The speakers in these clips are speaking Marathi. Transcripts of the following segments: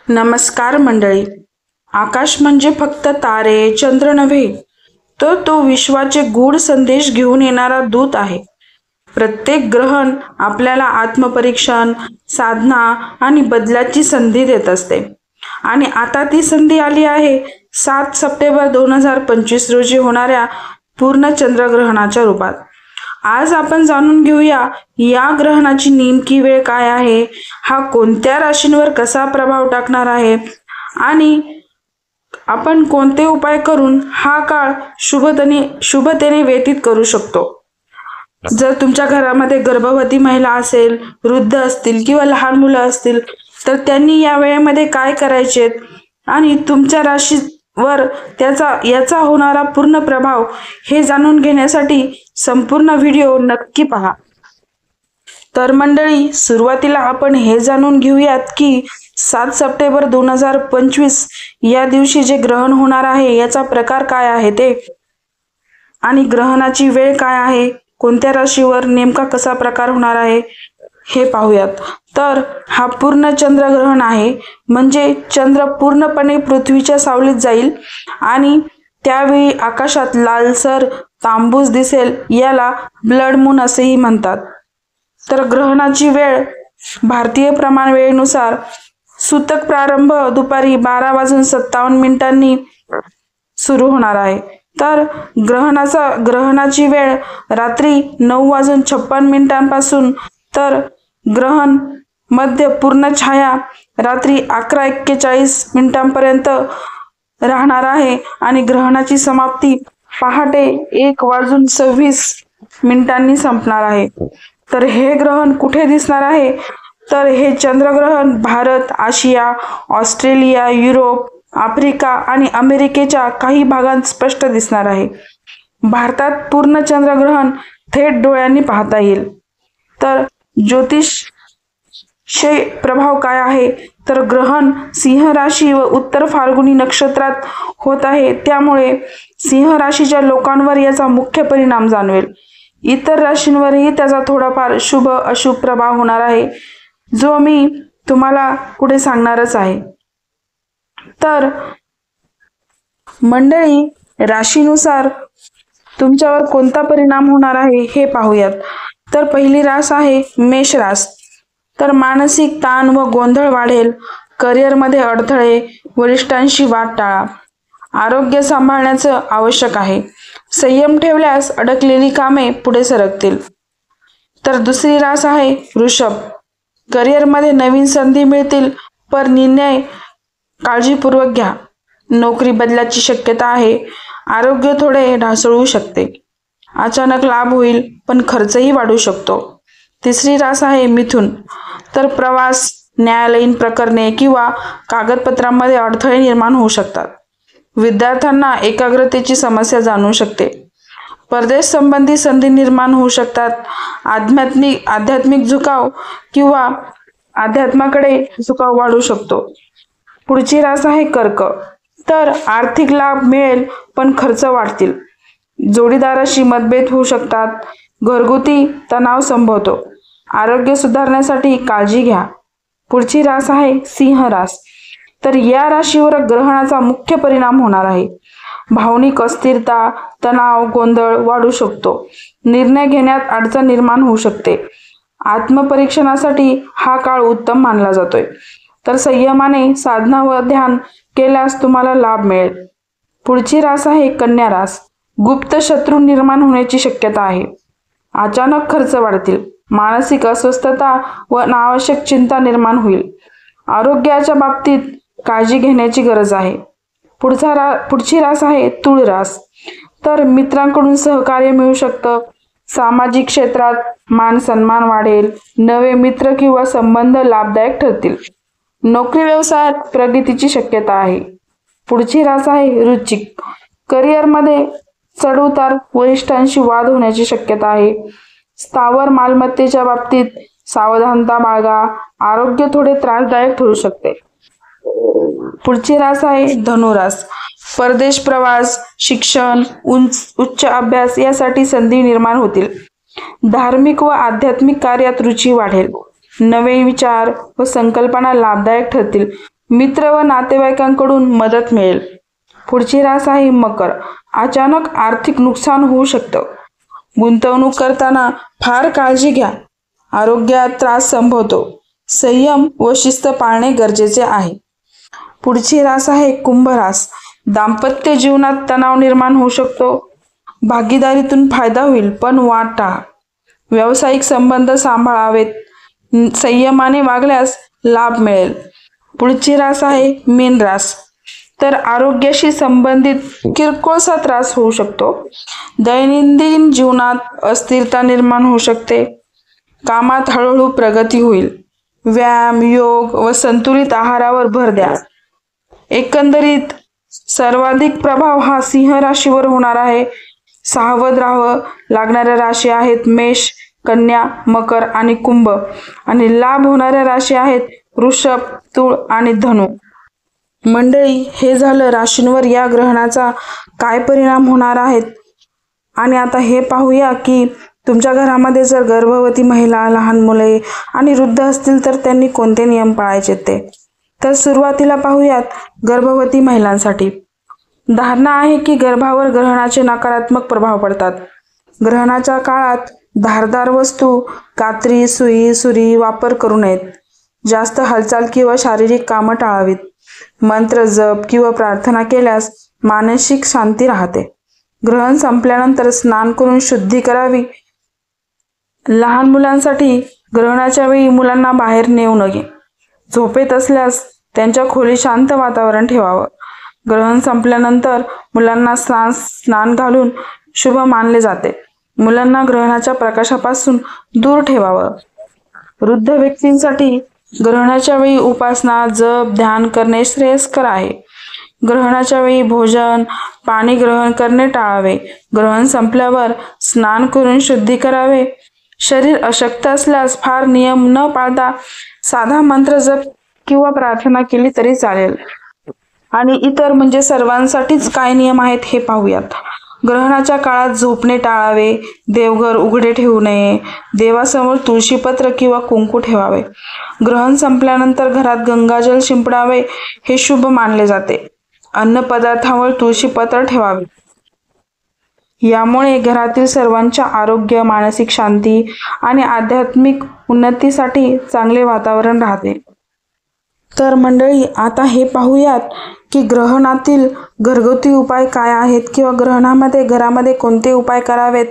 नमस्कार मंडळी. आकाश म्हणजे फक्त तारे चंद्र नव्हे, तर तो विश्वाचे गूढ संदेश घेऊन येणारा दूत आहे. प्रत्येक ग्रहण आपल्याला आत्मपरीक्षण, साधना आणि बदलाची संधी देत असते. आणि आता ती संधी आली आहे 7 सप्टेंबर 2025 रोजी होणाऱ्या पूर्ण चंद्रग्रहणाच्या रूपात. आज आपण जाणून घेऊया या ग्रहणाची नेमकी वेळ काय आहे, हा कोणत्या राशींवर कसा प्रभाव टाकणार आहे आणि आपण कोणते उपाय करून हा काळ शुभतेने व्यतीत करू शकतो. जर तुमच्या घरामध्ये गर्भवती महिला असेल, वृद्ध असतील किंवा लहान मुलं असतील तर त्यांनी या वेळेमध्ये काय करायचे आणि तुमच्या राशीवर याचा होणारा पूर्ण प्रभाव हे जाणून घेण्यासाठी संपूर्ण व्हिडिओ नक्की पहा. तर मंडळी, सुरुवातीला आपण हे जाणून घेऊयात की 7 सप्टेंबर 2025 या दिवशी जे ग्रहण होणार आहे याचा प्रकार काय आहे ते, आणि ग्रहणाची वेळ काय आहे, कोणत्या राशीवर नेमका कसा प्रकार होणार आहे हे पाहूयात. तर हा पूर्ण चंद्रग्रहण आहे, म्हणजे चंद्र पूर्णपणे पृथ्वीच्या सावलीत जाईल आणि त्यावेळी आकाशात लालसर तांबूस दिसेल. याला ब्लड मून असेही म्हणतात. तर ग्रहणाची वेळ भारतीय प्रमाण वेळेनुसार सूतक प्रारंभ दुपारी 12:57 सुरू होणार आहे. तर ग्रहणाची वेळ रात्री 9:56 पासून ग्रहण मध्य पूर्ण छाया रात्री 11:41 पर्यंत राहणार आहे आणि ग्रहणाची समाप्ती पहाटे 1:26 संपणार आहे. तर हे ग्रहण कुठे दिसणार आहे, तर हे चंद्रग्रहण भारत, आशिया, ऑस्ट्रेलिया, युरोप, आफ्रिका आणि अमेरिकेच्या काही भागात स्पष्ट दिसणार आहे. भारतात पूर्ण चंद्रग्रहण थेट डोळ्यांनी पाहता येईल. तर ज्योतिषीय प्रभाव काय आहे, तर ग्रहण सिंह राशी व उत्तर फाल्गुनी नक्षत्रात होत आहे, त्यामुळे सिंह राशीच्या लोकांवर याचा मुख्य परिणाम जाणवेल. इतर राशींवरही त्याचा थोडाफार शुभ अशुभ प्रभाव होणार आहे, जो मी तुम्हाला पुढे सांगणारच आहे. तर मंडळी, राशीनुसार तुमच्यावर कोणता परिणाम होणार आहे हे पाहूयात. तर पहिली रास आहे मेष रास. तर मानसिक ताण व गोंधळ वाढेल. करिअरमध्ये अडथळे, वरिष्ठांशी वाद टाळा. आरोग्य सांभाळण्याचं आवश्यक आहे. संयम ठेवल्यास अडकलेली कामे पुढे सरकतील. तर दुसरी रास आहे वृषभ. करिअरमध्ये नवीन संधी मिळतील, पण निर्णय काळजीपूर्वक घ्या. नोकरी बदलाची शक्यता आहे. आरोग्य थोडे ढासळू शकते. अचानक लाभ होईल, पण खर्चही वाढू शकतो. तिसरी रास आहे मिथुन. तर प्रवास, न्यायालयीन प्रकरणे किंवा कागदपत्रांमध्ये अडथळे निर्माण होऊ शकतात. विद्यार्थ्यांना एकाग्रतेची समस्या जाणवू शकते. परदेश संबंधी संधी निर्माण होऊ शकतात. आध्यात्मिक झुकाव किंवा अध्यात्माकडे झुकाव वाढू शकतो. पुढची रास आहे कर्क. तर आर्थिक लाभ मिळेल, पण खर्च वाढतील. जोडीदाराशी मतभेद होऊ शकतात. घरगुती तणाव संभवतो. आरोग्य सुधारण्यासाठी काळजी घ्या. पुढची रास आहे सिंह रास. तर या राशीवर ग्रहणाचा मुख्य परिणाम होणार आहे. भावनिक अस्थिरता, तणाव, गोंधळ वाढू शकतो. निर्णय घेण्यात अडचण निर्माण होऊ शकते. आत्मपरीक्षणासाठी हा काळ उत्तम मानला जातोय. तर संयमाने साधना व ध्यान केल्यास तुम्हाला लाभ मिळेल. पुढची रास आहे कन्या रास. गुप्त शत्रू निर्माण होण्याची शक्यता आहे. अचानक खर्च वाढतील. मानसिक अस्वस्थता व अनावश्यक चिंता निर्माण होईल. आरोग्याच्या बाबतीत काळजी घेण्याची गरज आहे. पुढची रास आहे तुळ रास. तर मित्रांकडून सहकार्य मिळू शकतं. सामाजिक क्षेत्रात मान सन्मान वाढेल. नवे मित्र किंवा संबंध लाभदायक ठरतील. नोकरी व्यवसायात प्रगतीची शक्यता आहे. पुढची रास आहे वृश्चिक. करिअरमध्ये चढउतार, वरिष्ठांशी वाद होण्याची शक्यता आहे. स्थावर मालमत्तेच्या बाबतीत सावधानता बाळगा. आरोग्य थोडे त्रासदायक ठरू शकते. पुढची रास आहे धनुरास. परदेश प्रवास, शिक्षण, उच्च अभ्यास यासाठी संधी निर्माण होतील. धार्मिक व आध्यात्मिक कार्यात रुची वाढेल. नवे विचार व संकल्पना लाभदायक ठरतील. मित्र व नातेवाईकांकडून मदत मिळेल. पुढची रास आहे मकर. अचानक आर्थिक नुकसान होऊ शकतं. गुंतवणूक करताना फार काळजी घ्या. आरोग्यात त्रास संभवतो. संयम व शिस्त पाळणे गरजेचे आहे. पुढची रास आहे कुंभ रास. दाम्पत्य जीवनात तणाव निर्माण होऊ शकतो. भागीदारीतून फायदा होईल पण वाद टाळा. व्यावसायिक संबंध सांभाळावेत. संयमाने वागल्यास लाभ मिळेल. पुढची रास आहे मीन रास. तर आरोग्याशी संबंधित किरकोळसा त्रास होऊ शकतो. दैनंदिन जीवनात अस्थिरता निर्माण होऊ शकते. कामात हळूहळू प्रगती होईल. व्यायाम, योग व संतुलित आहारावर भर द्या. एकंदरीत सर्वाधिक प्रभाव हा सिंह राशीवर होणार आहे. सावध राहावं लागणाऱ्या राशी आहेत मेष, कन्या, मकर आणि कुंभ. आणि लाभ होणाऱ्या राशी आहेत वृषभ, तुळ आणि धनु. मंडळी, हे झालं राशींवर या ग्रहणाचा काय परिणाम होणार आहेत. आणि आता हे पाहूया की तुमच्या घरामध्ये जर गर्भवती महिला, लहान मुले आणि वृद्ध असतील तर त्यांनी कोणते नियम पाळायचे ते. तर सुरुवातीला पाहूयात गर्भवती महिलांसाठी. धारणा आहे की गर्भावर ग्रहणाचे नकारात्मक प्रभाव पडतात. ग्रहणाच्या काळात धारदार वस्तू, कात्री, सुई, सुरी वापर करू नयेत. जास्त हालचाल किंवा शारीरिक कामं टाळावीत. मंत्र जप किंवा प्रार्थना केल्यास मानसिक शांती राहते. ग्रहण संपल्यानंतर स्नान करून शुद्धी करावी. लहान मुलांसाठी ग्रहणाच्या वेळी मुलांना बाहेर नेऊ नये. झोपेत असल्यास त्यांच्या खोलीत शांत वातावरण ठेवावं. ग्रहण संपल्यानंतर मुलांना स्नान घालून शुभ मानले जाते. मुलांना ग्रहणाच्या प्रकाशापासून दूर ठेवावं. वृद्ध व्यक्तींसाठी ग्रहणाच्या वेळी उपासना, जप, ध्यान करणे श्रेयस्कर आहे. ग्रहणाच्या वेळी भोजन, पाणी ग्रहण करणे टाळावे. ग्रहण संपल्यावर स्नान करून शुद्धी करावे. शरीर अशक्त असल्यास फार नियम न पाळता साधा मंत्र जप किंवा प्रार्थना केली तरी चालेल. आणि इतर म्हणजे सर्वांसाठीच काय नियम आहेत हे पाहूयात. ग्रहणाच्या काळात झोपणे टाळावे. देवघर उघडे ठेवू नये. देवासमोर तुळशीपत्र किंवा कुंकू ठेवावे. ग्रहण संपल्यानंतर घरात गंगाजल शिंपडावे हे शुभ मानले जाते. अन्न पदार्थावर तुळशीपत्र ठेवावे. यामुळे घरातील सर्वांच्या आरोग्य, मानसिक शांती आणि आध्यात्मिक उन्नतीसाठी चांगले वातावरण राहते. तर मंडळी, आता हे पाहूयात की ग्रहणातील घरगुती उपाय काय आहेत किंवा ग्रहणामध्ये घरामध्ये कोणते उपाय करावेत.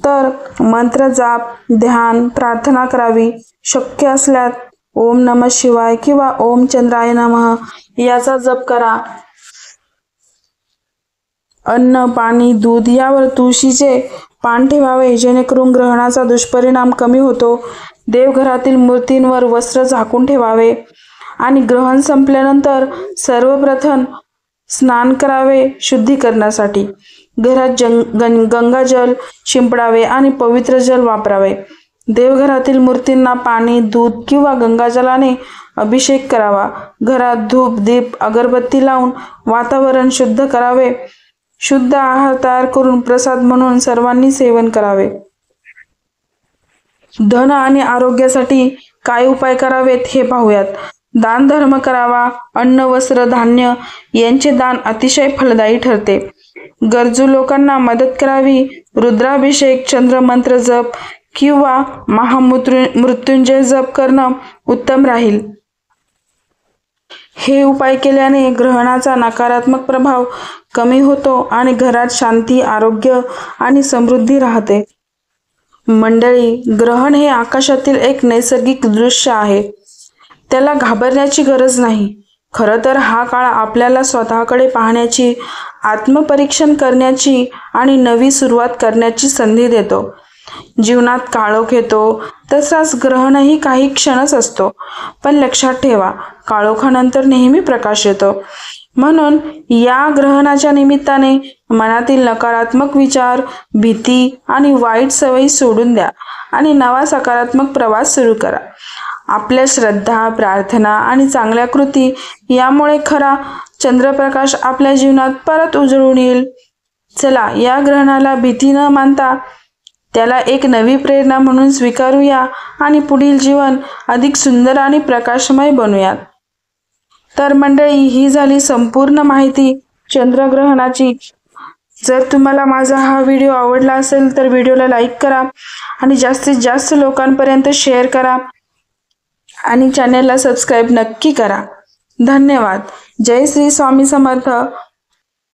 तर मंत्र जाप, ध्यान, प्रार्थना करावी. शक्य असल्यास ओम नमः शिवाय किंवा ओम चंद्राय नमः याचा जप करा. अन्न, पाणी, दूध यावर तुळशीचे पान ठेवावे जेणेकरून ग्रहणाचा दुष्परिणाम कमी होतो. देवघरातील मूर्तींवर वस्त्र झाकून ठेवावे. आणि ग्रहण संपल्यानंतर सर्वप्रथम स्नान करावे शुद्धीकरणासाठी. घरात गंगाजल शिंपडावे आणि पवित्र जल वापरावे. देवघरातील मूर्तींना पाणी, दूध किंवा गंगाजलाने अभिषेक करावा. घरात धूप, दीप, अगरबत्ती लावून वातावरण शुद्ध करावे. शुद्ध आहार तयार करून प्रसाद म्हणून सर्वांनी सेवन करावे. धन आणि आरोग्यासाठी काय उपाय करावेत हे पाहूयात. दान धर्म करावा. अन्न, वस्त्र, धान्य यांचे दान अतिशय फलदायी ठरते. गरजू लोकांना मदत करावी. रुद्राभिषेक, चंद्रमंत्र जप किंवा महामृत्युंजय जप करणं उत्तम राहील. हे उपाय केल्याने ग्रहणाचा नकारात्मक प्रभाव कमी होतो आणि घरात शांती, आरोग्य आणि समृद्धी राहते. मंडळी, ग्रहण हे आकाशातील एक नैसर्गिक दृश्य आहे. त्याला घाबरण्याची गरज नाही. खरं तर हा काळ आपल्याला स्वतःकडे पाहण्याची, आत्मपरीक्षण करण्याची आणि नवी सुरुवात करण्याची संधी देतो. जीवनात काळोख येतो तसाच ग्रहणही काही क्षणच असतो. पण लक्षात ठेवा, काळोखानंतर नेहमी प्रकाश येतो. म्हणून या ग्रहणाच्या निमित्ताने मनातील नकारात्मक विचार, भीती आणि वाईट सवयी सोडून द्या आणि नवा सकारात्मक प्रवास सुरू करा. आपल्या श्रद्धा, प्रार्थना आणि चांगल्या कृती यामुळे खरा चंद्रप्रकाश आपल्या जीवनात परत उजळून येईल. चला, या ग्रहणाला भीती न मानता त्याला एक नवी प्रेरणा म्हणून स्वीकारूया आणि पुढील जीवन अधिक सुंदर आणि प्रकाशमय बनवूयात. तर मंडळी, ही झाली संपूर्ण माहिती चंद्रग्रहणाची. जर तुम्हाला माझा हा व्हिडिओ आवडला असेल तर व्हिडिओला लाईक करा आणि जास्तीत जास्त लोकांपर्यंत शेअर करा आणि चॅनेलला सबस्क्राईब नक्की करा. धन्यवाद. जय श्री स्वामी समर्थ.